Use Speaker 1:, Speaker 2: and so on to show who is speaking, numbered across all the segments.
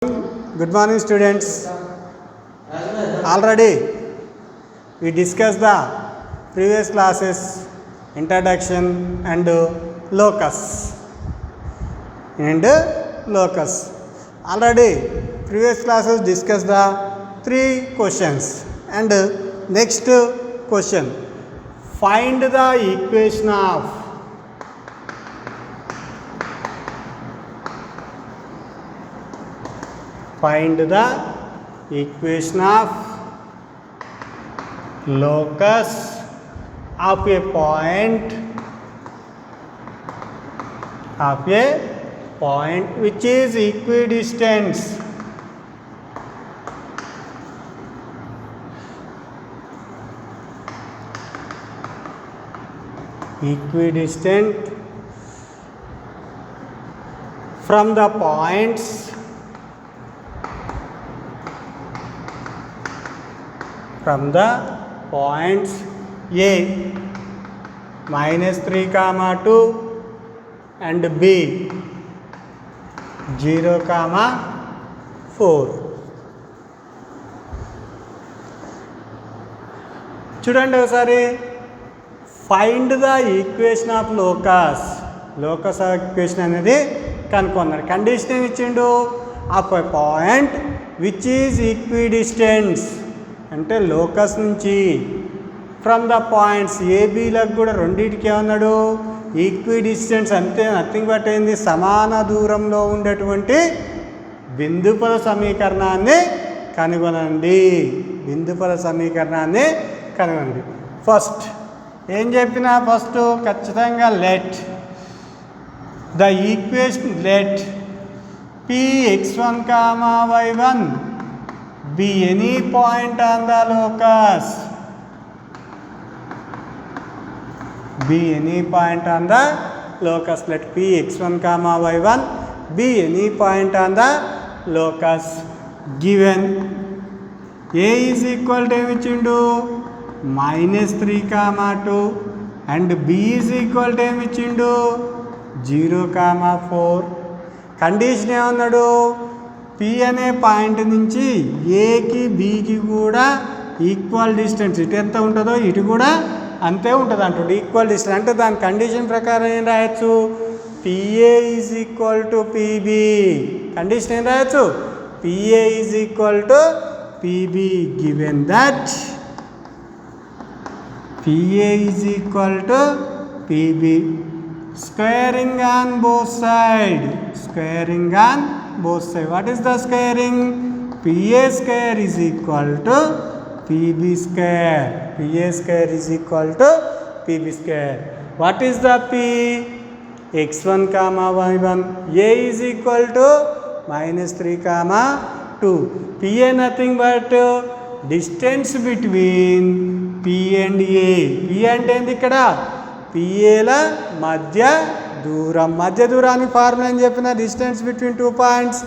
Speaker 1: Good morning, students. Already we discussed the previous classes introduction and locus. Already previous classes discussed the three questions and next question. Find the equation of locus of a point which is equidistant from the points A -3, 2 and B 0, 4. చూడండి ఒకసారి find the equation of locus equation అనేది కనుక్కున్నాడు. Condition ఏమి ఇచ్చిండు? Of a point which is equidistance అంటే locus నుంచి from the points ఏబీలకు కూడా రెండింటికి ఏమన్నాడు? ఈక్విడిస్టెన్స్ అంతే, నథింగ్ బట్ ఏంది, సమాన దూరంలో ఉండేటువంటి బిందుపద సమీకరణాన్ని కనుగొనండి. ఫస్ట్ ఏం చెప్పినా ఫస్ట్ ఖచ్చితంగా let the equation let Px1, y1 be any point on the locus. Let Px1, y1 be any point on the locus given A is equal to ఏమి ఇచ్చిండు? -3, 2 and B is equal to ఏమి ఇచ్చిండు? 0, 4. Condition ఏమన్నాడు? P అనే point నుంచి ఏకి బికి కూడా equal distance, ఇటు ఎంత ఉంటుందో ఇటు కూడా అంతే ఉంటుంది అంటుండే, ఈక్వల్ డిస్టెన్స్. అంటే దాని కండిషన్ ప్రకారం ఏం రాయొచ్చు? PA is equal to PB. Condition ఏం రాయొచ్చు? PA is equal to PB given that PA is equal to PB. Squaring on both sides. What is the squaring? PA square is equal to PB square. What is the P? X1, y1. A is equal to -3, 2. PA nothing but distance between P and A. P అంటే ఏంది ఇక్కడ? పిఏల మధ్య దూరానికి formula ఏం చెప్పిన? Distance between 2 points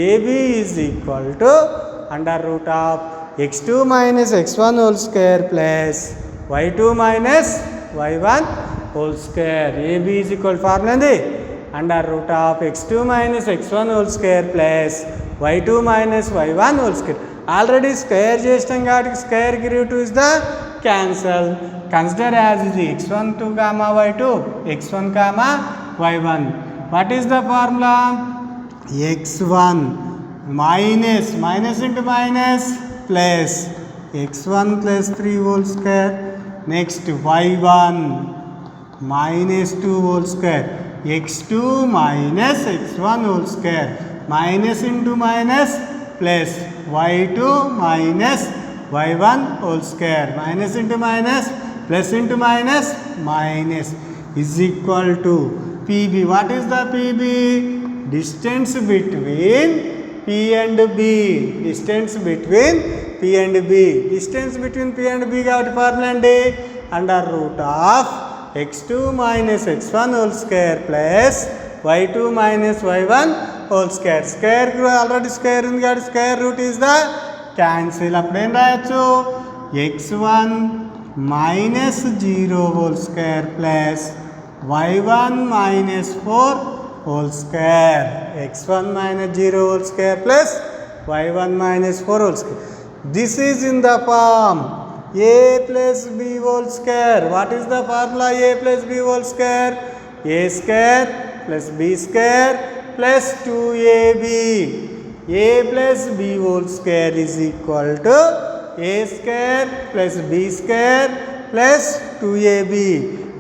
Speaker 1: AB is equal to √x2 - x1 whole square plus y2 - y1 whole square. AB is equal formula ఏంది? √x2 - x1 whole square plus y2 - y1 whole square. Already square చేసినాం కాబట్టి square కి root is the cancel. Consider as is x1 to y2, x1, y1. What is the formula? x1 minus into minus plus x1 plus 3 whole square. Next y1 -2 whole square. x2 minus x1 whole square. Minus into minus plus y2 minus y1 whole square. Minus into minus plus into minus is equal to PB. What is the PB? Distance between P and B. Distance between P and B కాబట్టి formula అండి √x2 - x1 whole square plus y2 - y1 whole square. Square already square ఉంది కాబట్టి square root is the cancel. అప్పుడు ఏం రాయొచ్చు? x1 -0 whole square plus y1 -4 whole square. x1 minus 0 whole square plus y1 minus 4 whole square. This is in the form a plus b whole square. What is the formula a plus b whole square? A square plus b square plus 2ab. A plus b whole square is equal to a square plus b square plus 2ab.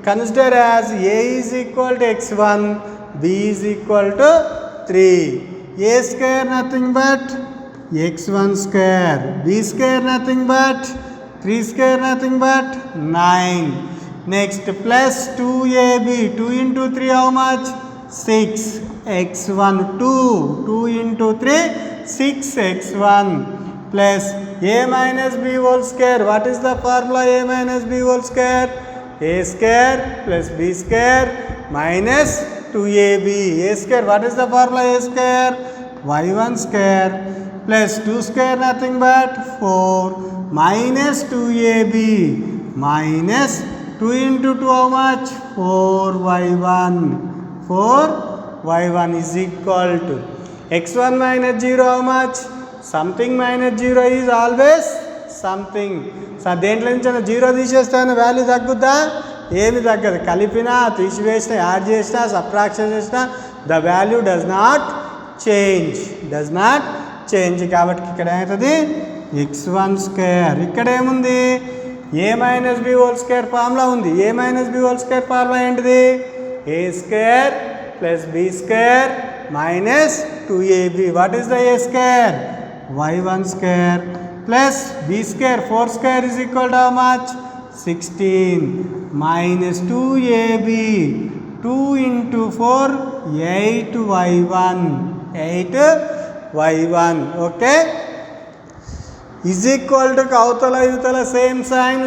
Speaker 1: Consider as a is equal to x1, b is equal to 3. A square nothing but x1 square, b square nothing but 3 square nothing but 9. Next plus 2ab, 2 into 3 how much? 6. x1 2, 2 into 3 6x1 plus a minus b whole square. What is the formula a minus b whole square? A square plus b square minus 2ab. A square, what is the formula a square? y1 square plus 2 square nothing but 4 minus 2ab minus 2 into 2 how much? 4y1. 4y1 is equal to x1 minus 0 how much? Something minus 0 is always something. So దేంట్లో నుంచి 0 తీసేస్తాను value తగ్గుద్దా? ఏమి తగ్గదు. కలిపినా తీసివేసినా add చేసినా subtraction చేసినా the value does not change. కాబట్టి ఇక్కడ ఏమవుతుంది? x1 square. ఇక్కడ ఏముంది? a minus B whole square formula ఉంది. a minus B whole square formula ఏంటిది? a square plus b square minus 2ab. What is the a square? y1 square plus b square. 4 square is equal to how much? 16 minus 2ab. 2 into 4 8y1. 8y1. Okay, is equal to అవతల యువతల same sign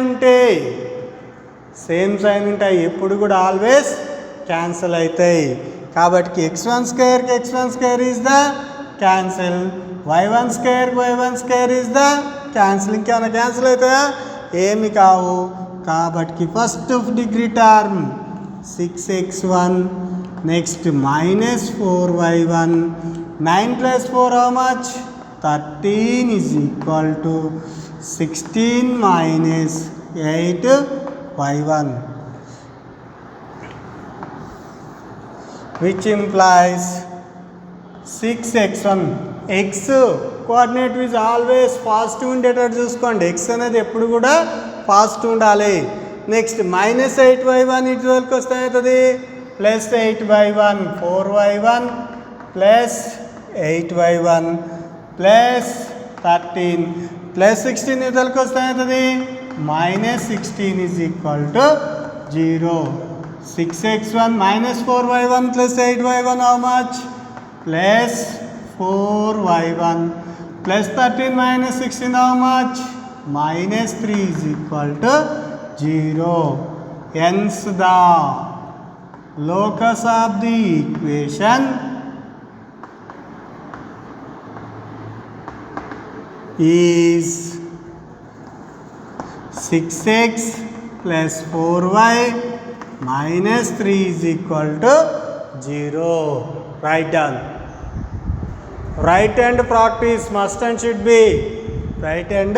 Speaker 1: ఉంటాయి. ఎప్పుడు కూడా always cancel అవుతాయి. కాబట్టి x1 స్క్వేర్కి x1 square is the cancel, y1 స్క్వేర్కి y1 square is the cancel. ఇంకేమైనా cancel అవుతాయా? ఏమి కావు. కాబట్టి first degree term 6x1 next minus 4y1. 9 plus 4 how much? 13 is equal to 16 minus 8y1. Which implies 6x1. x coordinate is always positive ఉండేటట్టు చూసుకోండి. x అనేది ఎప్పుడు కూడా పాజిటివ్ ఉండాలి. నెక్స్ట్ మైనస్ 8y1 ఇటు వరకు వస్తే అవుతుంది plus 8y1. 4y1 plus 8y1 plus 13 plus 16 ఇటు వరకు వస్తే అవుతుంది minus 16 is equal to 0. 6x1 minus 4y1 plus 8y1 how much? Plus 4y1 plus 13 minus 16 how much? Minus 3 is equal to 0. Hence the locus of the equation is 6x plus 4y minus 3 is equal to 0. Write down. Write and practice must and should be. Write and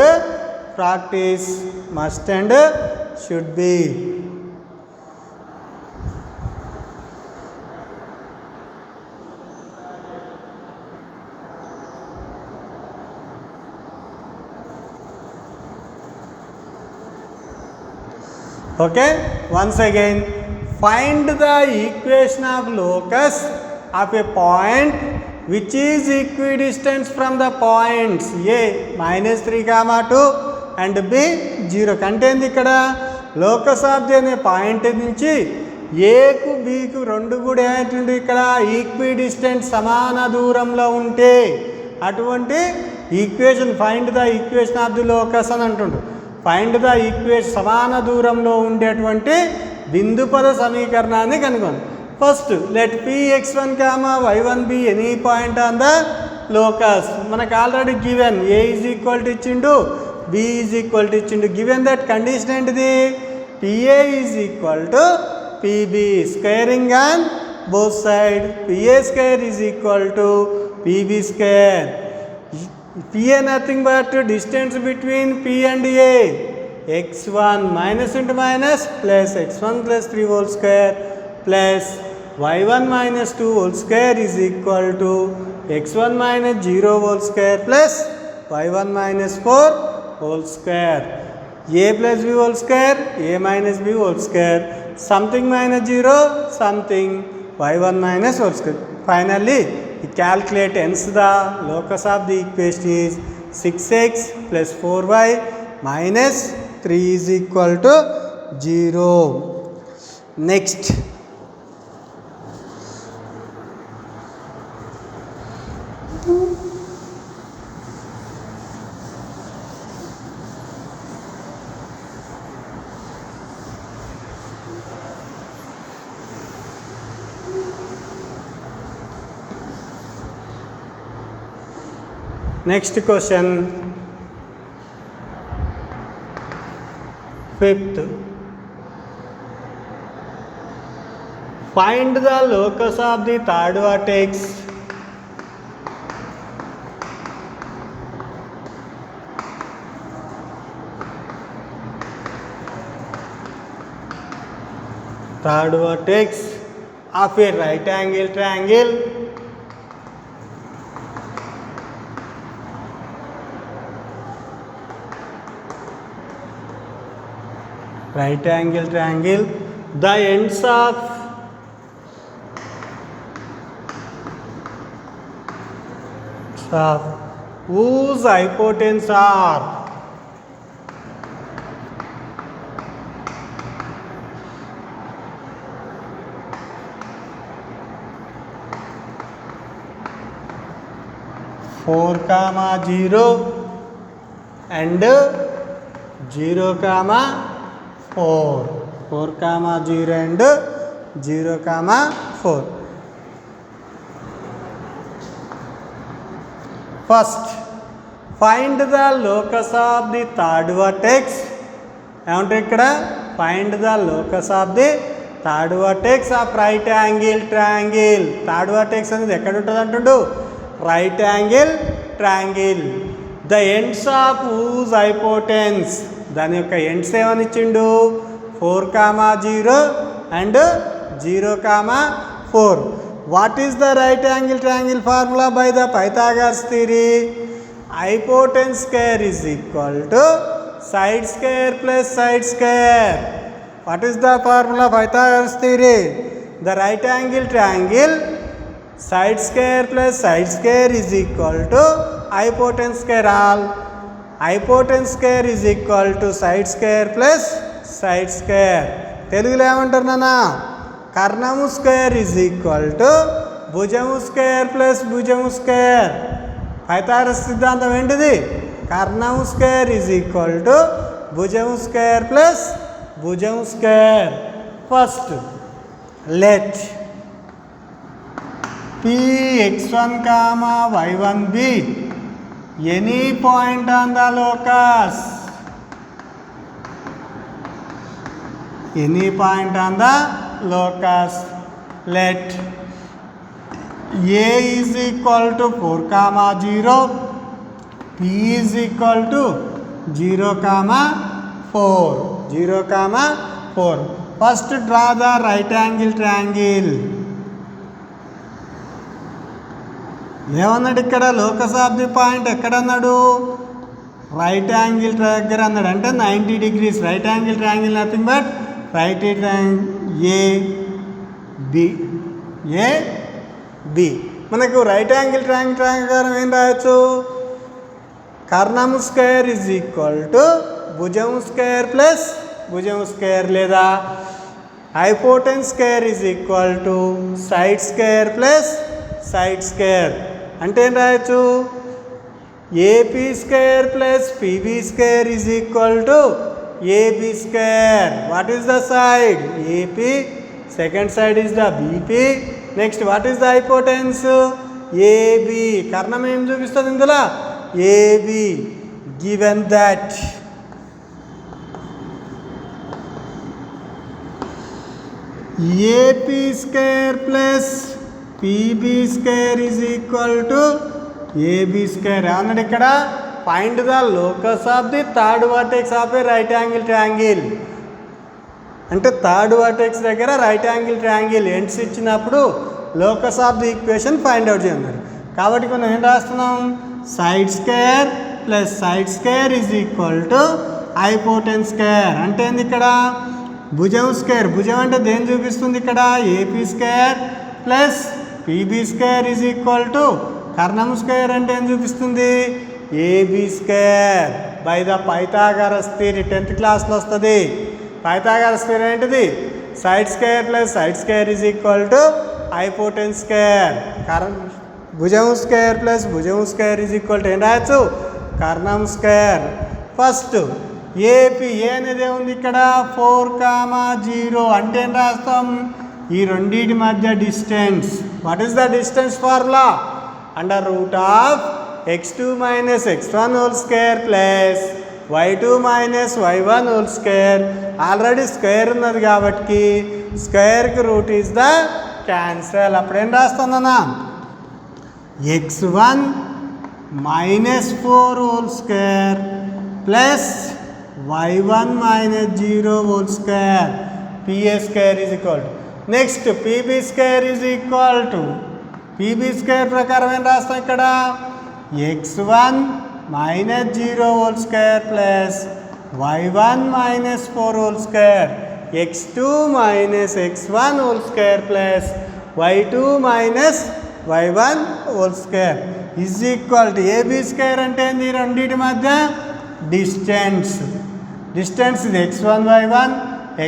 Speaker 1: practice must and should be. Okay, once again, find the equation of locus of a point which is equidistant from the points a minus 3 comma 2 and b 0. కంటేంది ఇక్కడ locus of the అనే point నుంచి ఏకు బీకు రెండు కూడా ఏమిటి ఇక్కడ equidistant సమాన దూరంలో ఉంటే అటువంటి equation find the equation of the locus అని అంటుండు. ఫైండ్ ద ఈక్వేషన్ సమాన దూరంలో ఉండేటువంటి బిందు పద సమీకరణాన్ని కనుగొను. First let px1 y1 be any point on the locus. మనకు already given a is equal to ఇచ్చిండు, b ఈజ్ ఈక్వల్ టు ఇచ్చిండు. గివెన్ దట్ కండిషన్ ఏంటిది? pa is equal to pb. Squaring and both side. PA square is equal to PB square. PA nothing but distance between P and A. x1 minus into minus plus x1 plus 3 whole square plus y1 minus 2 whole square is equal to x1 minus 0 whole square plus y1 minus 4 whole square. A plus b whole square, a minus b whole square, something minus 0, something y1 minus whole square. Finally, we calculate hence the locus of the equation is 6x plus 4y minus 3 is equal to 0. Next. Next question, 5th. Find the locus of the third vertex of a right angle triangle the ends of whose hypotenuse are four comma 0 and 0 comma 4. 4 comma 0 and 0 comma 4. First, find the locus of the third vertex. ఏమంటే ఇక్కడ find the locus of the third vertex of right angle triangle. Third vertex అనేది ఎక్కడ ఉంటుంది అంటుండు? Right angle triangle. The ends of whose hypotenuse, దాని యొక్క ends ఏమని ఇచ్చిండు? 4 comma 0 and 0 comma 4. What is the right angle triangle formula by the Pythagoras theory? Hypotenuse square is equal to side square plus side square. What is the formula of Pythagoras theory? The right angle triangle side square plus side square is equal to hypotenuse square. All hypotenuse square is equal to side square plus side square. తెలుగులో ఏమంటారు నాన్న? కర్ణము square is equal to భుజము square plus భుజము square. Pythagoras సిద్ధాంతం ఏంటిది? కర్ణము square is equal to భుజము square plus భుజము square. First let P x1 comma y1 be any point on the locus. Any point on the locus. Let A is equal to 4 comma 0, P is equal to 0 comma 4. 0 comma 4. First draw the right angle triangle. ఏమన్నాడు ఇక్కడ? Locus of the point ఎక్కడన్నాడు? Right angle దగ్గర అన్నాడు. అంటే 90 degrees. Right angle triangle nothing but right A B. మనకు right angle triangle ప్రకారం ఏం రాయొచ్చు? కర్ణము స్క్వేర్ ఈజ్ ఈక్వల్ టు భుజము స్క్వేర్ ప్లస్ భుజము స్క్వేర్, లేదా hypotenuse square is equal to side square plus side square. అంటే ఏం రాయొచ్చు? AP square plus PB square is equal to AB square. What is the side? AP. Second side is the BP. Next what is the hypotenuse? AB. కర్ణం ఏం చూపిస్తుంది ఇందులో? AB. Given that AP square plus PB square is equal to AB square అన్నాడు ఇక్కడ. Find the locus of the third vertex of a right angle triangle. అంటే third vertex దగ్గర right angle triangle ends ఇచ్చినప్పుడు locus of the equation find out చేయన్నారు. కాబట్టి మనం ఏం రాస్తున్నాం, side square plus side square is equal to hypotenuse square. అంటే ఏంది ఇక్కడ భుజం స్క్వేర్. భుజం అంటే దేని చూపిస్తుంది ఇక్కడ, AP square plus PB square is equal to కర్ణం స్క్వేర్ అంటే ఏం చూపిస్తుంది, AB square by the Pythagoras theory. 10th క్లాస్లో వస్తుంది. పైథాగరస్ థియరీ ఏంటిది, side square plus side square is equal to hypotenuse square. భుజం స్క్వేర్ ప్లస్ భుజం స్క్వేర్ ఈజ్ ఈక్వల్ టు ఏం రాయొచ్చు, కర్ణం స్క్వేర్. ఫస్ట్ ఏపీ ఏ అనేది ఏముంది ఇక్కడ 4,0 అంటే ఏం రాస్తాం, ఈ రెండింటి మధ్య distance. What is the distance formula, under root of x2 minus x1 whole square plus y2 minus y1 whole square. Already square ఉన్నది కాబట్టి స్క్వేర్కి రూట్ ఈజ్ ద క్యాన్సల్. అప్పుడేం రాస్తానన్నా, x1 minus 4 whole square plus y1 minus 0 whole square PA square is equal to. Next PB square is equal to, PB square ప్రకారం ఏం రాస్తాం ఇక్కడ, x1 minus 0 whole square plus y1 minus 4 whole square, x2 minus x1 whole square plus y2 minus y1 whole square is equal to. AB square అంటే ఏంది, రెండింటి మధ్య distance. Distance ఇది x1 y1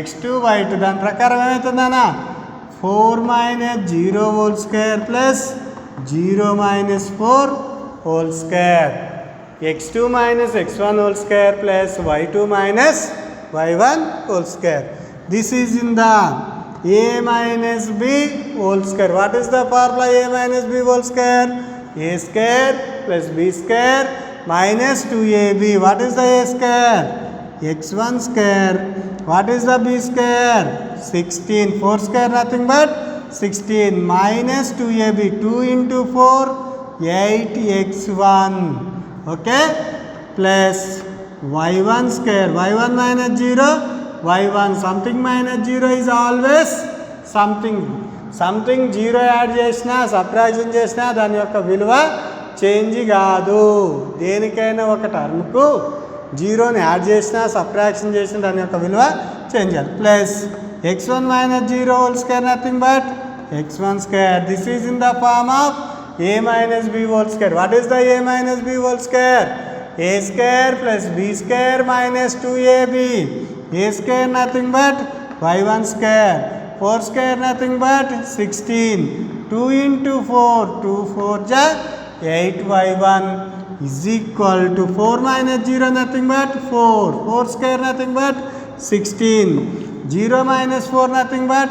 Speaker 1: x2 y2. దాని ప్రకారం ఏమవుతుందన్నా 4 minus 0 whole square plus 0 minus 4 whole square, x2 minus x1 whole square plus y2 minus y1 whole square. This is in the a minus b whole square. What is the formula, a minus b whole square, a square plus b square minus 2ab. What is the a square, x1 square. What is the b square, 16. 4 square nothing but 16 minus 2ab. 2 into 4 8x1. Okay, plus y1 square. y1 minus 0 y1. Something minus 0 is always something. Something 0 add చేసినా subtraction చేసినా దాని యొక్క విలువ change కాదు. దేనికైనా ఒక టర్మ్కు 0ని add చేసినా subtraction చేసినా దాని యొక్క విలువ చేంజ్ కాదు. Plus x1 minus 0 whole square nothing but x1 square. This is in the form of a minus b whole square. What is the a minus b whole square, a square plus b square minus 2ab. a square nothing but y1 square. 4 square nothing but 16. 2 into 4 2 4 జా 8y1 is equal to 4 minus 0 nothing but 4. 4 square nothing but 16. 0 minus 4 nothing but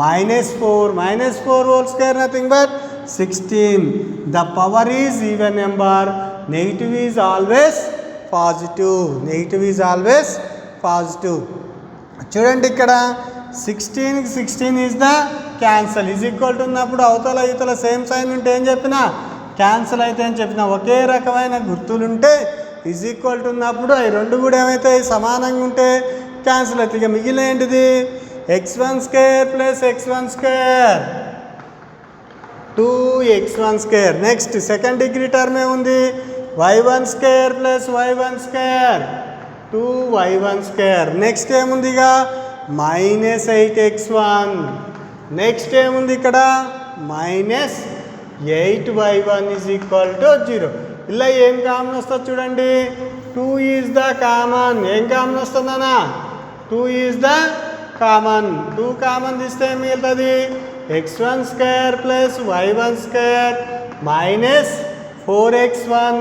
Speaker 1: minus 4. Minus 4 whole square nothing but 16. The power is even number. Negative is always positive. Negative is always positive. చూడండి ఇక్కడ 16 is the cancel is equal to ఉన్నప్పుడు అవతల ఇవతల same sign ఉంటే ఏం చెప్పినా cancel అయితే అని చెప్పిన. ఒకే రకమైన గుర్తులుంటే ఈజ్ ఈక్వల్ టు ఉన్నప్పుడు అవి రెండు కూడా ఏమవుతాయి, సమానంగా ఉంటే క్యాన్సిల్ అవుతాయి. ఇక మిగిలిన ఏంటిది, x1 square plus x1 square 2x1 square. Next second degree term ఏముంది, y1 square plus y1 square 2y1 square. Next ఏముంది ఇక మైనస్ 8x1. నెక్స్ట్ ఏముంది ఇక్కడ minus 8y1 is equal to 0. ఇలా ఏం కామన్ వస్తుంది చూడండి, 2 ఈజ్ ద కామన్. ఏం కామన్ వస్తుందన్నా 2 ఈజ్ ద కామన్. 2 కామన్ తీస్తే ఏం మిగులుతుంది, x1 square plus y1 square minus 4x1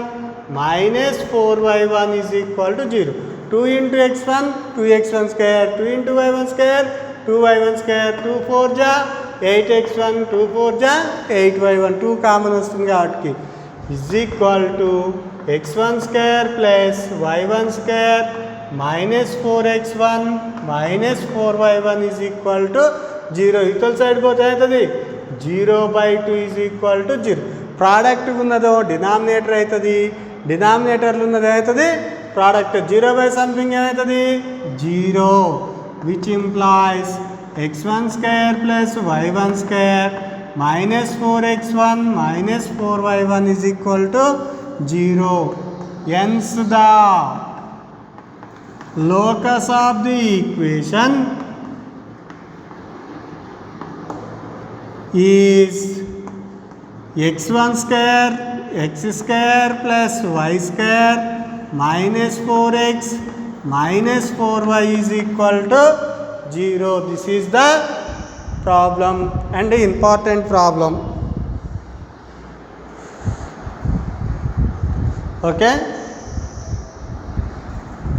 Speaker 1: minus 4y1 is equal to 0. 2 into x1 2x1 square, 2 into y1 square 2y1 square, 2 4 జా 8x1, 2 4 జా 8y1. 2 common వస్తుంది కాబట్టి is equal to x1 square plus y1 square minus 4x1 minus 4y1 is equal to 0. ఇవతల side పోతే అవుతుంది 0/2 is equal to 0. Product ఉన్నదో denominator అవుతుంది, డినామినేటర్లు ఉన్నది అవుతుంది ప్రోడక్ట్. 0 బై సంథింగ్ ఏమవుతుంది 0, which implies x1 square plus y1 square minus 4x1 minus 4y1 is equal to 0. Hence the locus of the equation is x1 square x square plus y square minus 4x minus 4y is equal to 0. This is the problem and important problem. Okay.